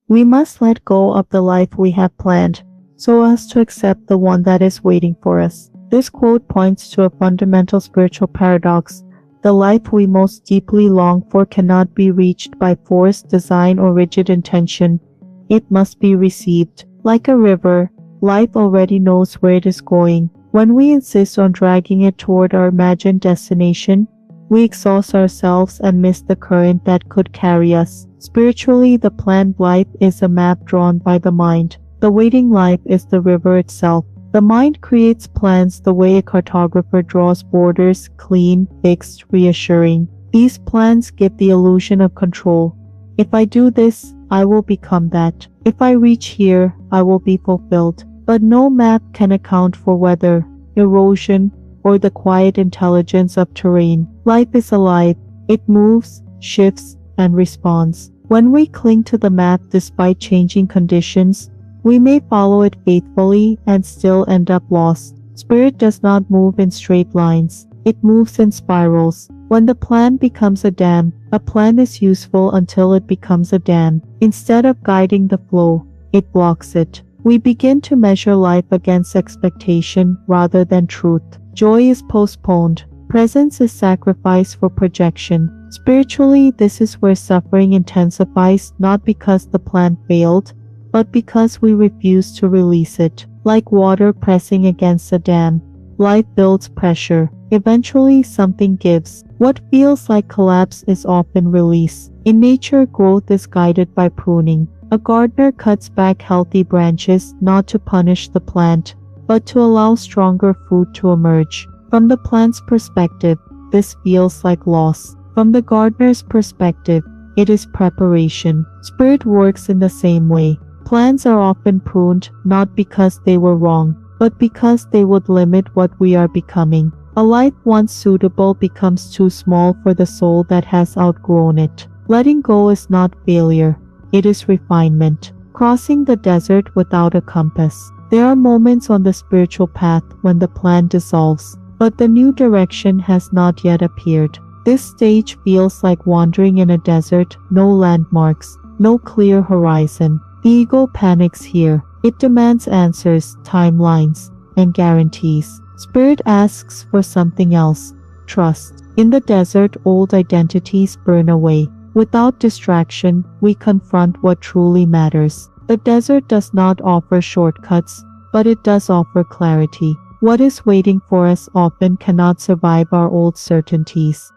We must let go of the life we have planned so as to accept the one that is waiting for us. This quote points to a fundamental spiritual paradox. The life we most deeply long for cannot be reached by force, design, or rigid intention. It must be received. Like a river, life already knows where it is going. When we insist on dragging it toward our imagined destination, we exhaust ourselves and miss the current that could carry us. Spiritually, the planned life is a map drawn by the mind. The waiting life is the river itself. The mind creates plans the way a cartographer draws borders, clean, fixed, reassuring. These plans give the illusion of control. If I do this, I will become that. If I reach here, I will be fulfilled. But no map can account for weather, erosion, or the quiet intelligence of terrain. Life is alive. It moves, shifts, and responds. When we cling to the map despite changing conditions, we may follow it faithfully and still end up lost. Spirit does not move in straight lines. It moves in spirals. When the plan becomes a dam, a plan is useful until it becomes a dam. Instead of guiding the flow, it blocks it. We begin to measure life against expectation rather than truth. Joy is postponed. Presence is sacrificed for projection. Spiritually, this is where suffering intensifies, not because the plan failed, but because we refuse to release it. Like water pressing against a dam, life builds pressure. Eventually, something gives. What feels like collapse is often release. In nature, growth is guided by pruning. A gardener cuts back healthy branches not to punish the plant, but to allow stronger fruit to emerge. From the plant's perspective, this feels like loss. From the gardener's perspective, it is preparation. Spirit works in the same way. Plans are often pruned not because they were wrong, but because they would limit what we are becoming. A life once suitable becomes too small for the soul that has outgrown it. Letting go is not failure, it is refinement. Crossing the desert without a compass. There are moments on the spiritual path when the plan dissolves, but the new direction has not yet appeared. This stage feels like wandering in a desert, no landmarks, no clear horizon. The ego panics here. It demands answers, timelines, and guarantees. Spirit asks for something else, trust. In the desert, old identities burn away. Without distraction, we confront what truly matters. The desert does not offer shortcuts, but it does offer clarity. What is waiting for us often cannot survive our old certainties.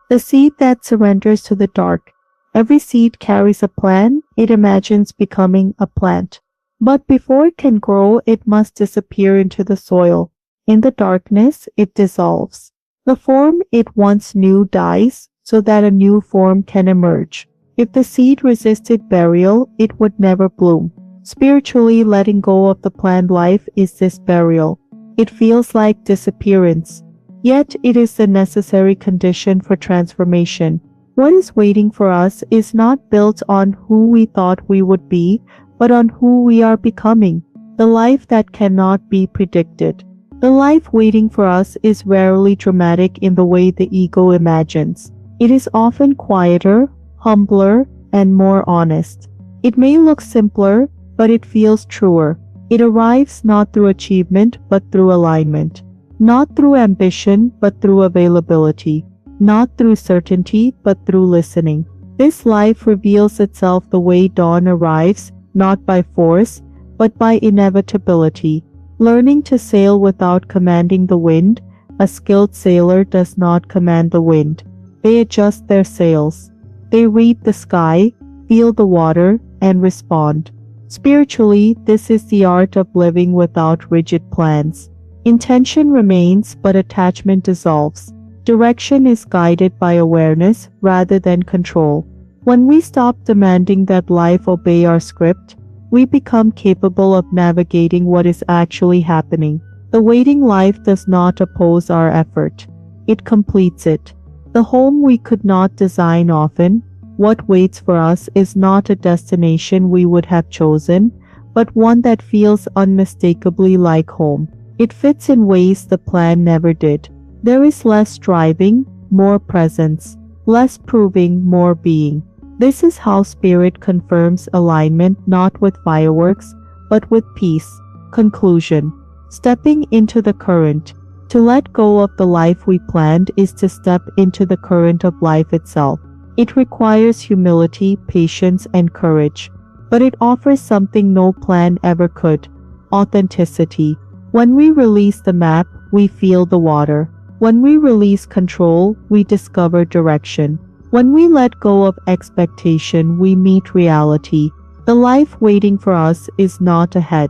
The seed that surrenders to the dark. Every seed carries a plan. It imagines becoming a plant. But before it can grow, it must disappear into the soil. In the darkness, it dissolves. The form it once knew dies, so that a new form can emerge. If the seed resisted burial, it would never bloom. Spiritually, letting go of the planned life is this burial. It feels like disappearance. Yet it is the necessary condition for transformation. What is waiting for us is not built on who we thought we would be, but on who we are becoming. The life that cannot be predicted. The life waiting for us is rarely dramatic in the way the ego imagines. It is often quieter, humbler, and more honest. It may look simpler, but it feels truer. It arrives not through achievement, but through alignment. Not through ambition, but through availability. Not through certainty, but through listening. This life reveals itself the way dawn arrives, not by force, but by inevitability. Learning to sail without commanding the wind. A skilled sailor does not command the wind. They adjust their sails. They read the sky, feel the water, and respond. Spiritually, this is the art of living without rigid plans. Intention remains, but attachment dissolves. Direction is guided by awareness rather than control. When we stop demanding that life obey our script, we become capable of navigating what is actually happening. The waiting life does not oppose our effort. It completes it. The home we could not design often. What waits for us is not a destination we would have chosen, but one that feels unmistakably like home. It fits in ways the plan never did. There is less striving, more presence, less proving, more being. This is how Spirit confirms alignment not with fireworks, but with peace. Conclusion. Stepping into the current. To let go of the life we planned is to step into the current of life itself. It requires humility, patience, and courage. But it offers something no plan ever could: authenticity. When we release the map, we feel the water. When we release control, we discover direction. When we let go of expectation, we meet reality. The life waiting for us is not ahead.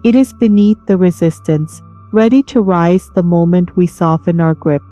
It is beneath the resistance, ready to rise the moment we soften our grip.